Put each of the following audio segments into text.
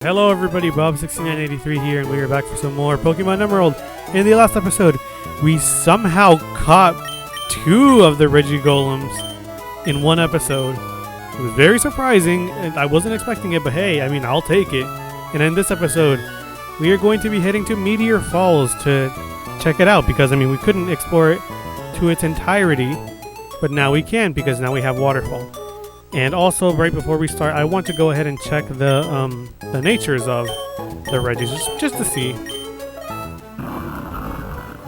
Hello everybody, Bob6983 here, and we are back for some more Pokemon Emerald. In the last episode, we somehow caught 2 of the Regigolems in one episode. It was very surprising, and I wasn't expecting it, but hey, I mean, I'll take it. And in this episode, we are going to be heading to Meteor Falls to check it out, because, I mean, we couldn't explore it to its entirety, but now we can, because now we have Waterfall. And also, right before we start, I want to go ahead and check the natures of the Regis, just to see.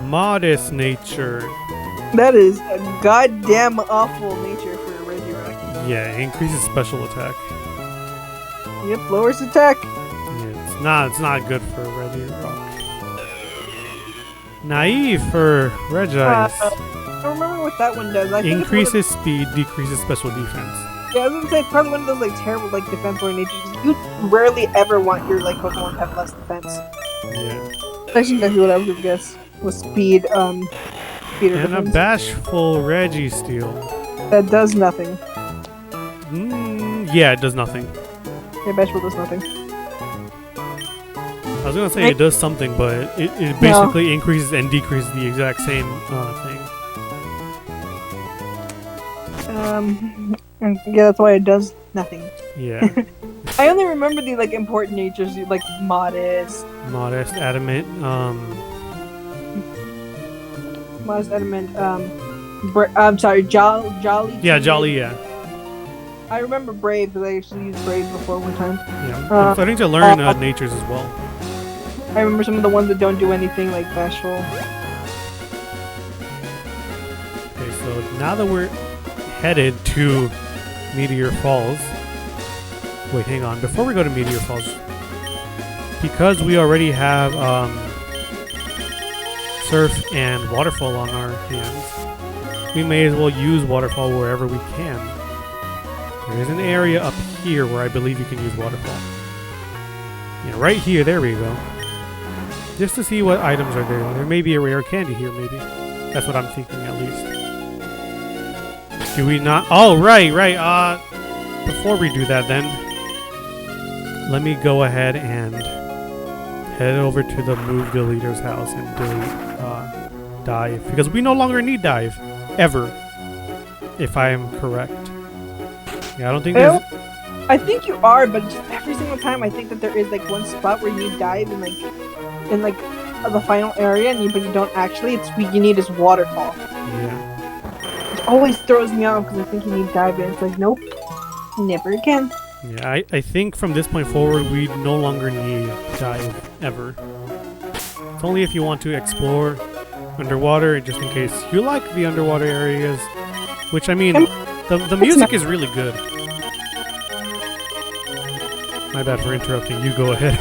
Modest nature. That is a goddamn awful nature for a Regirock. Yeah, it increases special attack. Yep, lowers attack. Yeah, it's not good for Regirock. Naive for Regis. I don't remember what that one does. I think increases speed, decreases special defense. Yeah, I was gonna say it's probably one of those like terrible like defense-oriented natures. You rarely ever want your like Pokemon to have less defense. Yeah. That's actually exactly what I would guess was speed. Speed or and defense. A bashful Registeel. That does nothing. Yeah, it does nothing. Yeah, bashful does nothing. I was gonna say it does something, but it basically increases and decreases the exact same thing. Yeah, that's why it does nothing. Yeah. I only remember the like important natures, like modest, adamant, I'm sorry, jolly. Yeah, jolly. Yeah. I remember brave because I actually used brave before one time. Yeah. I'm starting to learn natures as well. I remember some of the ones that don't do anything, like bashful. Okay, so now that we're headed to Meteor Falls. Wait, hang on. Before we go to Meteor Falls, because we already have Surf and Waterfall on our hands, we may as well use Waterfall wherever we can. There is an area up here where I believe you can use Waterfall. Yeah, right here. There we go. Just to see what items are there. There may be a rare candy here, maybe. That's what I'm thinking, at least. Do we not? Oh, right. Before we do that, then, let me go ahead and head over to the Move Deleter's house and delete Dive, because we no longer need Dive, ever, if I am correct. Yeah, I don't think there's... I think you are, but just every single time I think that there is like one spot where you need Dive in like the final area, but you don't actually. It's what you need is Waterfall. Yeah. Always throws me off because I think you need Dive in. It's like, nope, never again. Yeah, I think from this point forward, we no longer need Dive, ever. It's only if you want to explore underwater, just in case you like the underwater areas. Which, I mean, the music is really good. My bad for interrupting. You go ahead.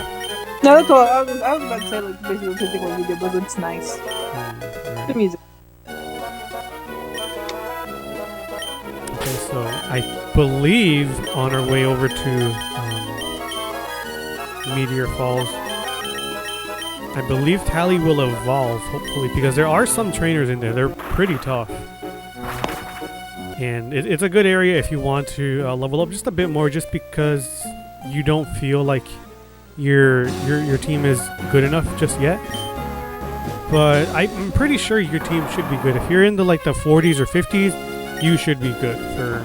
No, that's all. I was about to say, like, basically the same thing what you did, but it's nice. Right. The music. So I believe on our way over to Meteor Falls, I believe Tally will evolve, hopefully, because there are some trainers in there. They're pretty tough. And it's a good area if you want to level up just a bit more, just because you don't feel like your team is good enough just yet. But I'm pretty sure your team should be good. If you're in the 40s or 50s, you should be good for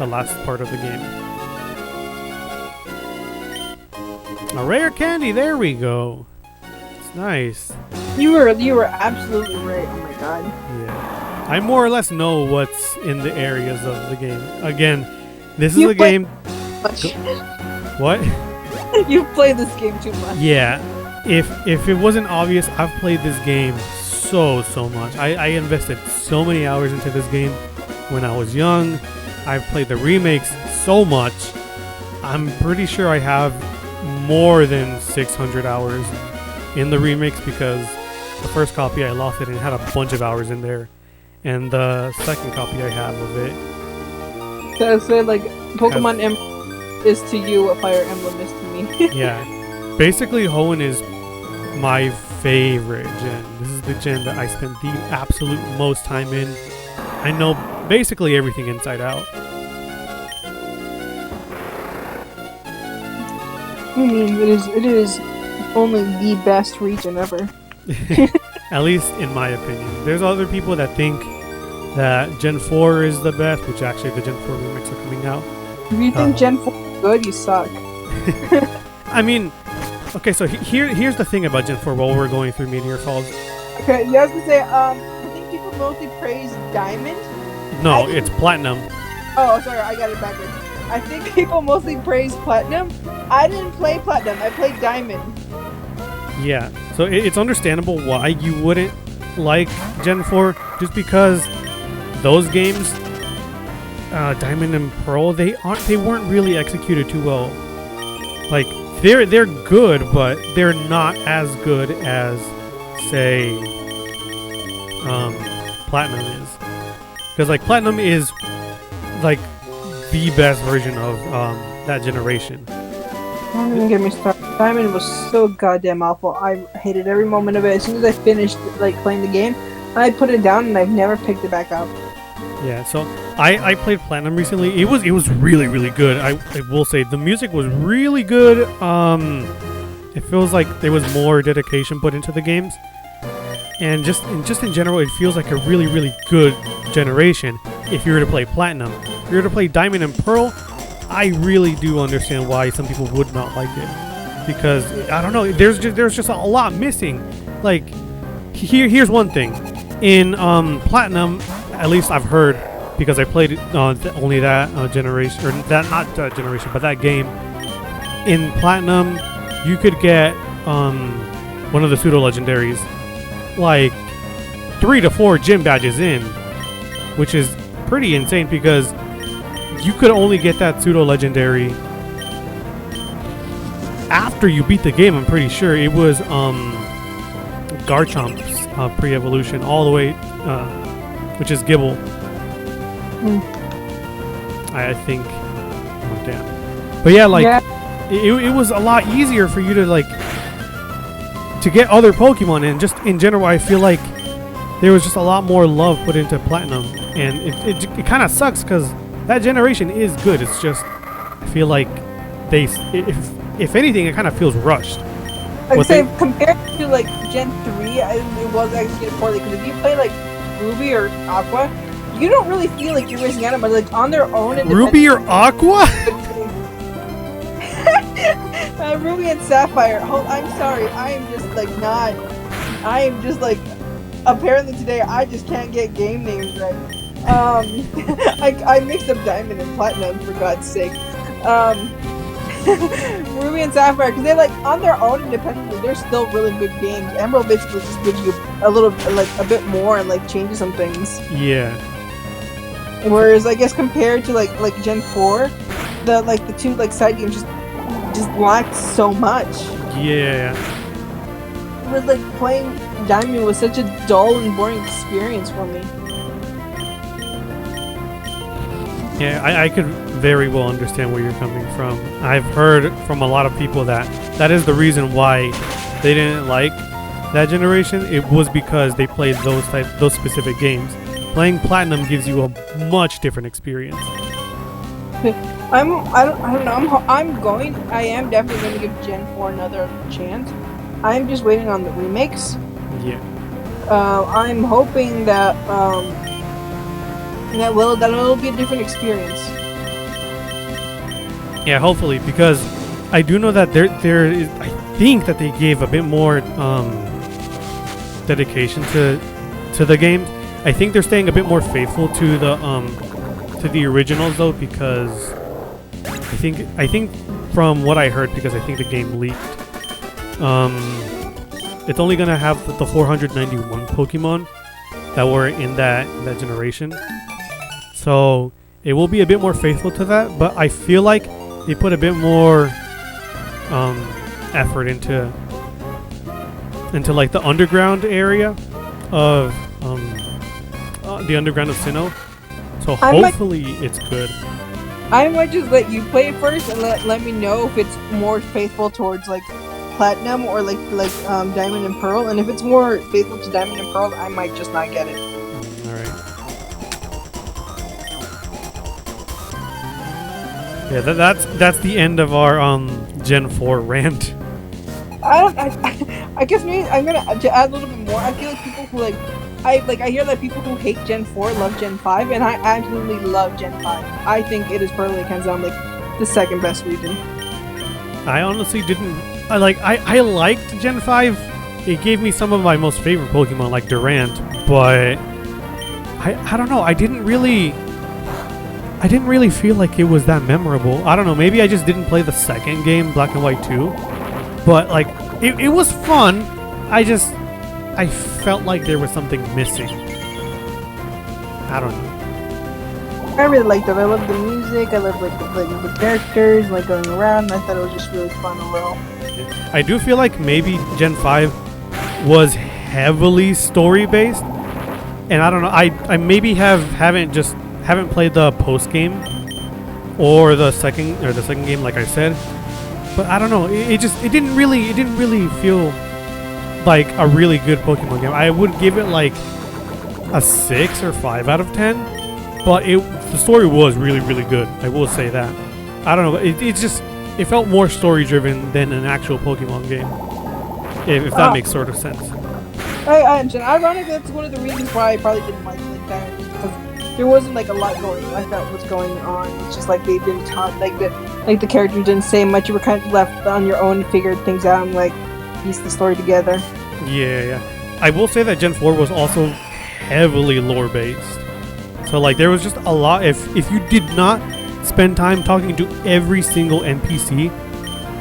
the last part of the game. A rare candy, there we go. It's nice. You were absolutely right. Oh my god. Yeah. I more or less know what's in the areas of the game. Again, this is a game... What? You've played this game too much. Yeah. If it wasn't obvious, I've played this game so much. I invested so many hours into this game. When I was young, I've played the remakes so much. I'm pretty sure I have more than 600 hours in the remakes, because the first copy I lost it and it had a bunch of hours in there, and the second copy I have of it. So I say like Pokemon Emerald is to you what Fire Emblem is to me. Yeah, basically Hoenn is my favorite gen. This is the gen that I spent the absolute most time in. I know basically everything inside out. I mean, it is only the best region ever. At least in my opinion. There's other people that think that Gen 4 is the best, which actually the Gen 4 remakes are coming out. If you think Gen 4 is good, you suck. I mean, okay, so here's the thing about Gen 4 while we're going through Meteor Falls. Okay, you have to say, I think people mostly praise Diamond. No, it's Platinum. Oh, sorry, I got it backwards. I think people mostly praise Platinum. I didn't play Platinum, I played Diamond. Yeah, so it's understandable why you wouldn't like Gen 4, just because those games, Diamond and Pearl, they weren't really executed too well. Like they're good, but they're not as good as, say, Platinum is. Because like Platinum is like the best version of that generation. Don't even get me started. Diamond was so goddamn awful. I hated every moment of it. As soon as I finished like playing the game, I put it down and I've never picked it back up. Yeah, so I played Platinum recently. It was really, really good. I will say the music was really good. It feels like there was more dedication put into the games, and just in general, it feels like a really, really good generation. If you were to play Platinum, if you were to play Diamond and Pearl, I really do understand why some people would not like it, because I don't know. There's just a lot missing. Like here's one thing in Platinum. At least I've heard, because I played only that generation, or that not generation, but that game. In Platinum, you could get one of the pseudo legendaries like 3 to 4 gym badges in, which is pretty insane because you could only get that pseudo legendary after you beat the game. I'm pretty sure it was Garchomp's pre-evolution all the way. Which is Gibble. I think. Oh, damn. But yeah, like it was a lot easier for you to like to get other Pokemon, and just in general, I feel like there was just a lot more love put into Platinum, and it kind of sucks because that generation is good. It's just I feel like if anything, it kind of feels rushed. I'd say compared to like Gen 3, it was actually poorly, because if you play like Ruby or Aqua, you don't really feel like you're missing out, but like on their own. Ruby or Aqua? Ruby and Sapphire. Oh, I'm sorry. I am just like not. I am just like. Apparently today I just can't get game names right. I mixed up Diamond and Platinum, for God's sake. Ruby and Sapphire, because they're like on their own independently, they're still really good games. Emerald basically just gives you a little, like a bit more, and like changes some things. Yeah. Whereas I guess compared to like Gen 4, the two like side games just lacked so much. Yeah. But like playing Diamond was such a dull and boring experience for me. Yeah, I could very well understand where you're coming from. I've heard from a lot of people that is the reason why they didn't like that generation. It was because they played those specific games. Playing Platinum gives you a much different experience. I don't know. I am definitely going to give Gen 4 another chance. I'm just waiting on the remakes. Yeah. I'm hoping that that will be a different experience. Yeah, hopefully, because I do know that there is. I think that they gave a bit more dedication to the game. I think they're staying a bit more faithful to the originals though, because I think from what I heard, because I think the game leaked, it's only gonna have the 491 Pokemon that were in that generation. So it will be a bit more faithful to that, but I feel like they put a bit more effort into like the underground area of the underground of Sinnoh. So hopefully it's good. I might just let you play it first and let me know if it's more faithful towards like Platinum or like Diamond and Pearl, and if it's more faithful to Diamond and Pearl, I might just not get it. All right. Yeah, that's the end of our Gen 4 rant. I guess maybe I'm gonna add a little bit more. I feel like people who I hear that people who hate Gen 4 love Gen 5, and I absolutely love Gen 5. I think it is perfectly hands down like the second best region. I honestly didn't. I liked Gen 5. It gave me some of my most favorite Pokemon, like Durant, but I don't know. I didn't really feel like it was that memorable. I don't know. Maybe I just didn't play the second game, Black and White 2. But like, it was fun. I felt like there was something missing. I don't know. I really liked it. I loved the music. I loved like the characters, like going around. I thought it was just really fun overall. I do feel like maybe Gen 5 was heavily story based, and I don't know. I maybe haven't played the post game or the second game, like I said. But I don't know. It didn't really feel like a really good Pokemon game. I would give it like a 6 or 5 out of 10. But the story was really, really good. I will say that. I don't know. It felt more story driven than an actual Pokemon game. If that makes sort of sense. I understand. Ironically, that's one of the reasons why I probably didn't like that, because there wasn't like a lot going. I thought was going on. It's just like they didn't talk. Like the characters didn't say much. You were kind of left on your own, figured things out, and like piece the story together. Yeah. I will say that Gen 4 was also heavily lore based. So like there was just a lot. If you did not spend time talking to every single NPC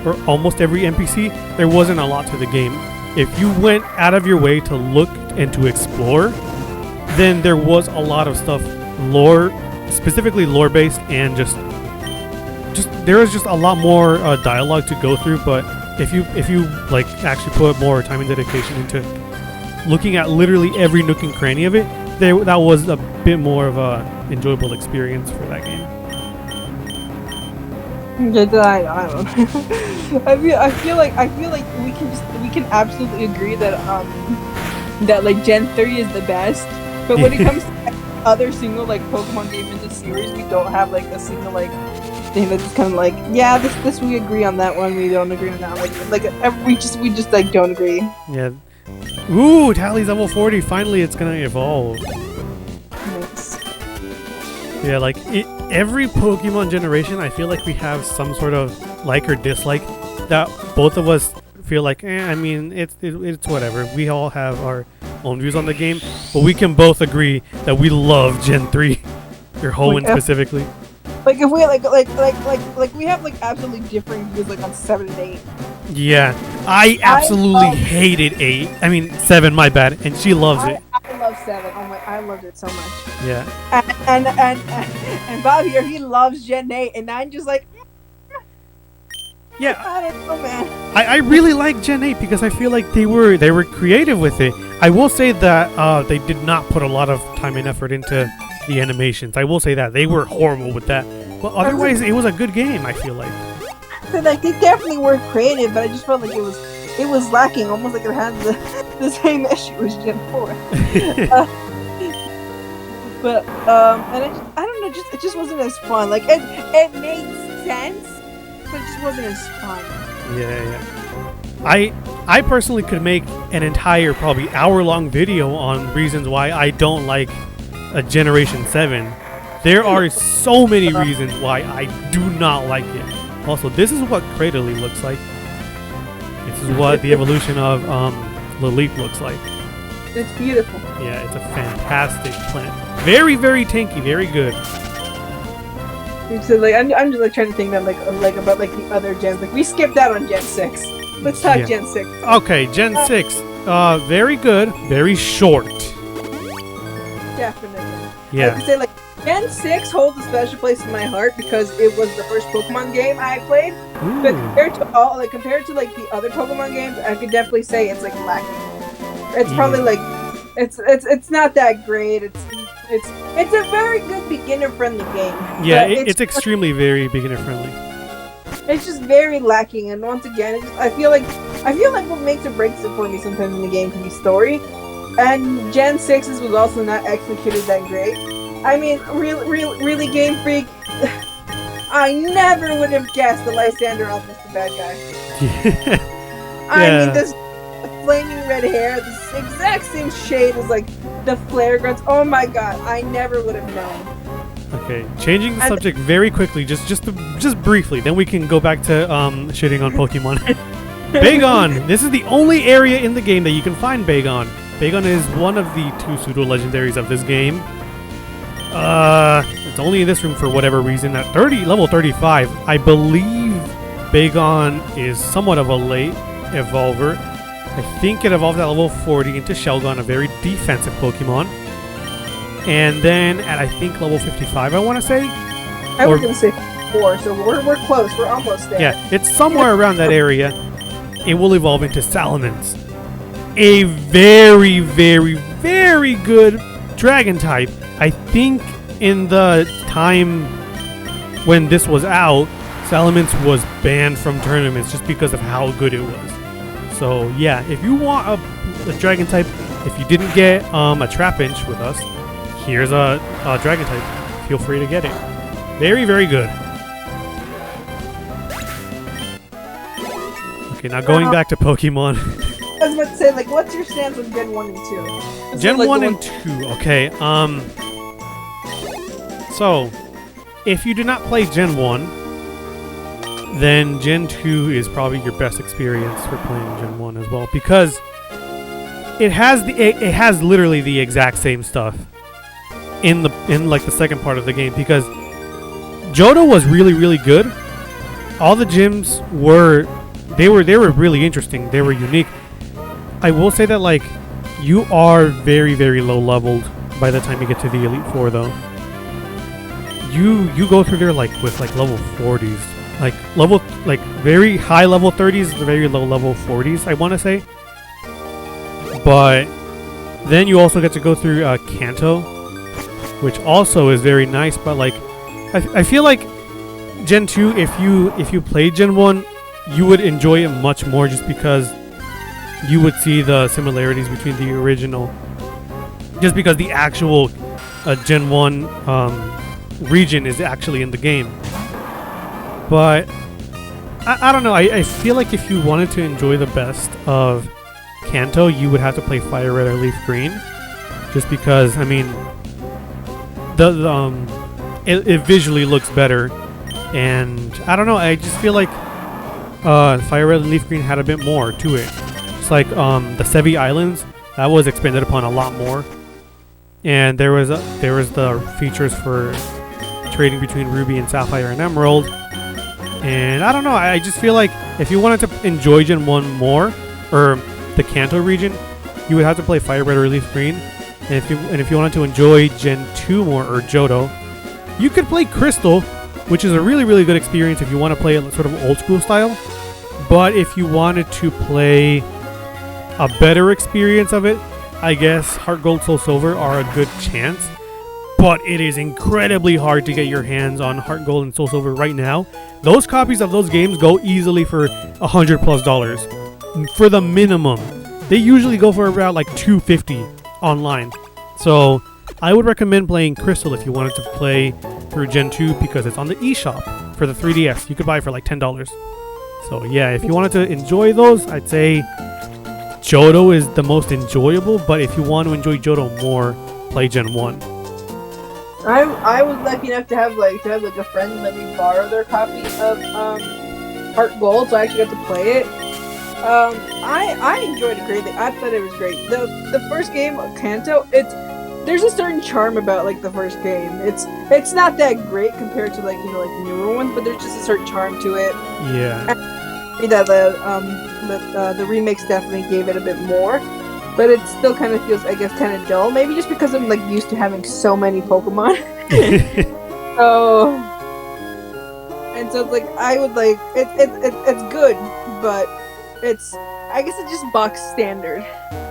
or almost every NPC, there wasn't a lot to the game. If you went out of your way to look and to explore, then there was a lot of stuff specifically lore based, and just there was just a lot more dialogue to go through. But if you like actually put more time and dedication into looking at literally every nook and cranny of it, that was a bit more of a enjoyable experience for that game. I don't know. I feel like we can absolutely agree that that like Gen 3 is the best. But when it comes to other single like Pokemon game in the series, we don't have like a single like thing that's just kind of like, yeah, this we agree on that one, we don't agree on that one. Like we just like don't agree. Yeah. Ooh, Tally's level 40. Finally, it's gonna evolve. Nice. Yeah, like every Pokemon generation, I feel like we have some sort of like or dislike that both of us feel like, I mean, it's whatever. We all have our own views on the game, but we can both agree that we love Gen 3, or Hoenn specifically. Like if we like we have like absolutely different views like on 7 and 8. Yeah, I absolutely hated 8. I mean 7, my bad, and she loves it. I love 7. Oh my, I loved it so much. Yeah. And Bob here, he loves Gen 8, and I'm just like, yeah. I don't know, man. I really like Gen 8 because I feel like they were creative with it. I will say that they did not put a lot of time and effort into the animations. I will say that they were horrible with that. But otherwise, it was a good game, I feel like. So, like, they definitely were creative, but I just felt like it was lacking, almost like it had the same issue as Gen 4. And I don't know, it just wasn't as fun. Like it made sense, but it just wasn't as fun. Yeah. I personally could make an entire, probably hour-long video on reasons why I don't like a Generation 7. There are so many reasons why I do not like it. Also, this is what Cradily looks like. This is what the evolution of Lilith looks like. It's beautiful. Yeah, it's a fantastic plant. Very, very tanky, very good. So like I'm just like trying to think that like about like the other gens. Like we skipped out on Gen 6. Let's talk Gen 6. Okay, Gen 6. Very good, very short. Definitely. Yeah. I have to say, like, Gen 6 holds a special place in my heart because it was the first Pokemon game I played. Ooh. But compared to like the other Pokemon games, I could definitely say it's like lacking. It's probably like it's not that great. It's a very good beginner-friendly game. Yeah, it's extremely very beginner-friendly. It's just very lacking, and once again, I feel like what makes or breaks it for me sometimes in the game can be story. And Gen 6's was also not executed that great. I mean, really Game Freak. I never would have guessed the Lysander elf was the bad guy. I Yeah. mean, this flaming red hair, this exact same shade as like the flare grunts. Oh my god, I never would have known. Okay, changing the And- subject very quickly, just briefly. Then we can go back to shitting on Pokemon. Bagon. This is the only area in the game that you can find Bagon. Bagon is one of the 2 pseudo legendaries of this game. It's only in this room for whatever reason. At level 35, I believe Bagon is somewhat of a late evolver. I think it evolved at level 40 into Shelgon, a very defensive Pokemon. And then at I think level 55, I want to say. I was gonna say 4, so we're close. We're almost there. Yeah, it's somewhere around that area. It will evolve into Salamence, a very, very, very good dragon type. I think in the time when this was out, Salamence was banned from tournaments just because of how good it was. So yeah, if you want a dragon type, if you didn't get a Trapinch with us, here's a dragon type. Feel free to get it. Very, very good. Okay, now going back to Pokemon. I was about to say, like, what's your stance on Gen 1 and 2? This Gen is, like, 1 the and 2. Okay, so if you do not play Gen 1, then Gen 2 is probably your best experience for playing Gen 1 as well, because it has literally the exact same stuff in like the second part of the game, because Johto was really, really good. All the gyms were really interesting. They were unique. I will say that, like, you are very, very low leveled by the time you get to the Elite Four, though. You go through there like with like level 40s, like very high level 30s, very low level 40s, I want to say. But then you also get to go through Kanto, which also is very nice. But like, I feel like Gen 2, if you played Gen 1, you would enjoy it much more, just because you would see the similarities between the original, just because the actual Gen 1 region is actually in the game. But I don't know, I feel like if you wanted to enjoy the best of Kanto, you would have to play Fire Red or Leaf Green, just because, I mean, it visually looks better. And I don't know, I just feel like Fire Red and Leaf Green had a bit more to it. It's like the Sevi Islands, that was expanded upon a lot more, and there was the features for trading between Ruby and Sapphire and Emerald. And I don't know, I just feel like if you wanted to enjoy Gen 1 more, or the Kanto region, you would have to play Fire Red or Leaf Green. And if you wanted to enjoy Gen 2 more, or Johto, you could play Crystal, which is a really, really good experience if you want to play it sort of old school style. But if you wanted to play a better experience of it, I guess Heart Gold, Soul Silver are a good chance. But it is incredibly hard to get your hands on Heart Gold and Soul Silver right now. Those copies of those games go easily for $100+ for the minimum. They usually go for about like $250 online. So I would recommend playing Crystal if you wanted to play through Gen 2, because it's on the eShop for the 3DS. You could buy it for like $10. So yeah, if you wanted to enjoy those, I'd say Johto is the most enjoyable. But if you want to enjoy Johto more, play Gen 1. I was lucky enough to have a friend let me borrow their copy of Heart Gold, so I actually got to play it. I enjoyed it greatly. I thought it was great. The first game, Kanto, there's a certain charm about like the first game. It's not that great compared to like newer ones, but there's just a certain charm to it. Yeah. And that the remakes definitely gave it a bit more, but it still kind of feels, I guess, kind of dull. Maybe just because I'm like used to having so many Pokemon. So it's like I would like it's good, but I guess it's just box standard.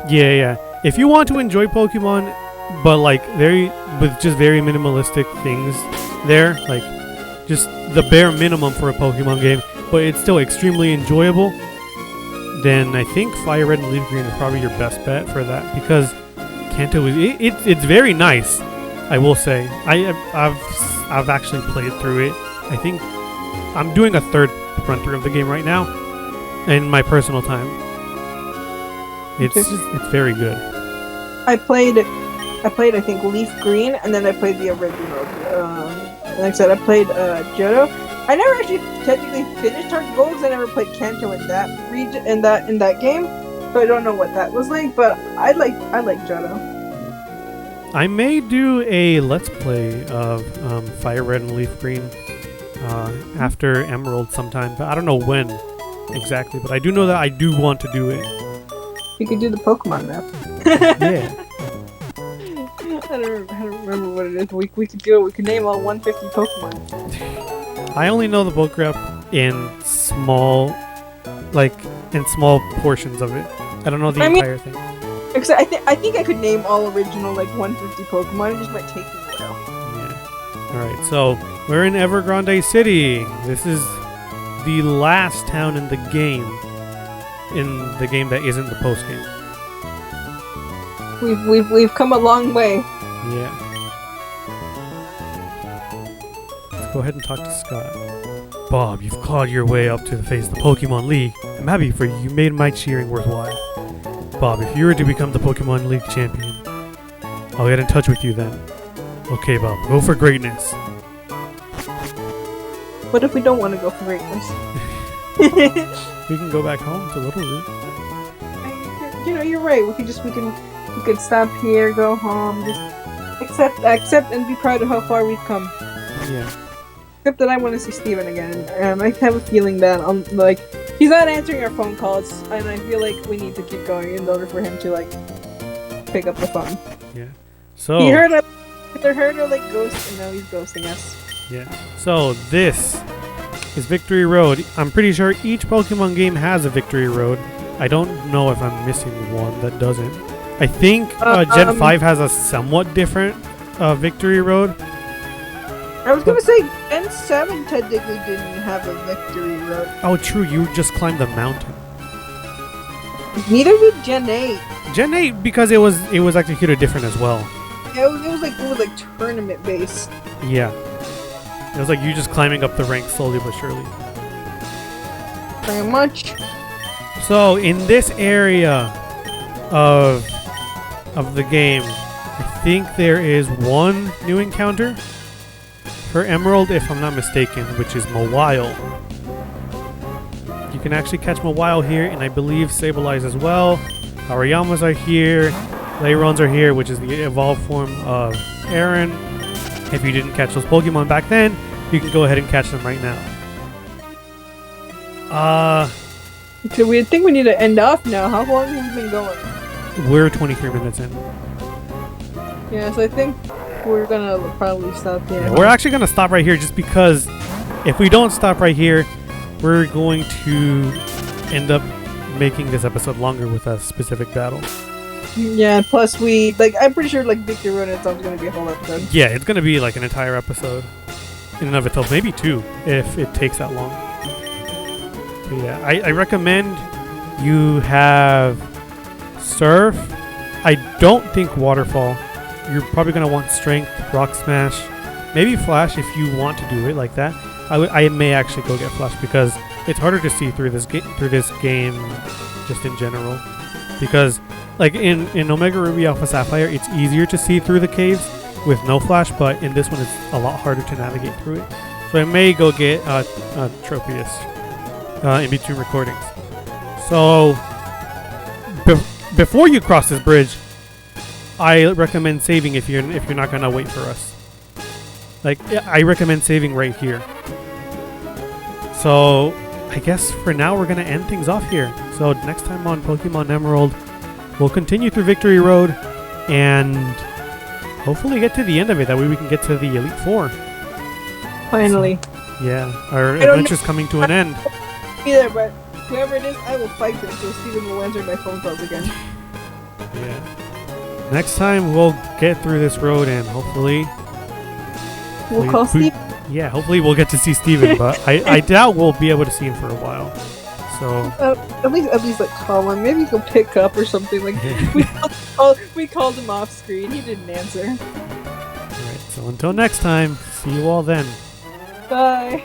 Yeah. If you want to enjoy Pokemon, but like with just very minimalistic things there, like just the bare minimum for a Pokemon game, but it's still extremely enjoyable, then I think Fire Red and Leaf Green is probably your best bet for that, because Kanto it's very nice. I will say I've actually played through it. I think I'm doing a third run through of the game right now, in my personal time. It's very good. I played I think Leaf Green, and then I played the original. Like I said, I played Johto. I never actually technically finished Target Gold because I never played Kanto in that region in that game, so I don't know what that was like. But I like Johto. I may do a Let's Play of Fire Red and Leaf Green after Emerald sometime, but I don't know when exactly. But I do know that I do want to do it. You could do the Pokemon map. Yeah. I don't remember what it is. We could do it. We could name all 150 Pokemon. I only know the book rep in small portions of it. I don't know the entire thing. Except I think I could name all original 150 Pokemon. It just might take me a while. Yeah. All right. So we're in Evergrande City. This is the last town in the game. In the game that isn't the post game. We've come a long way. Yeah. Let's go ahead and talk to Scott. Bob, you've clawed your way up to the face of the Pokemon League. I'm happy for you. You made my cheering worthwhile. Bob, if you were to become the Pokemon League champion, I'll get in touch with you then. Okay, Bob, go for greatness. What if we don't want to go for greatness? We can go back home to Little Root. You're right. We could stop here, go home, just accept and be proud of how far we've come. Yeah. Except that I want to see Steven again. I have a feeling that he's not answering our phone calls, and I feel like we need to keep going in order for him to pick up the phone. Yeah. So he heard a ghost, and now he's ghosting us. Yeah. So this is Victory Road. I'm pretty sure each Pokemon game has a Victory Road. I don't know if I'm missing one that doesn't. I think Gen 5 has a somewhat different Victory Road. I was gonna say Gen 7 technically didn't have a Victory Road. Oh, true. You just climbed the mountain. Neither did Gen 8. Gen 8 because it was executed different as well. Yeah, it was like tournament based. Yeah. It was like you just climbing up the ranks slowly but surely. Pretty much. So in this area of the game, I think there is one new encounter for Emerald, if I'm not mistaken, which is Mawile. You can actually catch Mawile here, and I believe Sableye as well. Harayamas are here. Layrons are here, which is the evolved form of Aaron. If you didn't catch those Pokemon back then, you can go ahead and catch them right now. So we think we need to end off now. How long have we been going? We're 23 minutes in. Yeah, so I think we're gonna probably stop here. Yeah, we're actually gonna stop right here just because if we don't stop right here, we're going to end up making this episode longer with a specific battle. Yeah, plus I'm pretty sure Victory Road itself is gonna be a whole episode. Yeah, it's gonna be an entire episode in and of itself, maybe two if it takes that long. But yeah, I recommend you have Surf. I don't think Waterfall. You're probably gonna want Strength, Rock Smash, maybe Flash if you want to do it like that. I may actually go get Flash because it's harder to see through this game just in general. Because in Omega Ruby Alpha Sapphire, it's easier to see through the caves with no Flash, but in this one it's a lot harder to navigate through it. So I may go get Tropius in between recordings. So before you cross this bridge, I recommend saving if you're not gonna wait for us. I recommend saving right here. So I guess for now we're gonna end things off here. So next time on Pokemon Emerald, we'll continue through Victory Road and hopefully get to the end of it. That way we can get to the Elite Four. Finally. So, yeah, our adventure's coming to an end. Either, but whoever it is, I will fight them so Steven will answer my phone calls again. Yeah. Next time we'll get through this road and hopefully we'll call Steve. Yeah, hopefully we'll get to see Steven, but I doubt we'll be able to see him for a while. So at least call him. Maybe he'll pick up or something. We called him off screen. He didn't answer. Alright, so until next time, see you all then. Bye.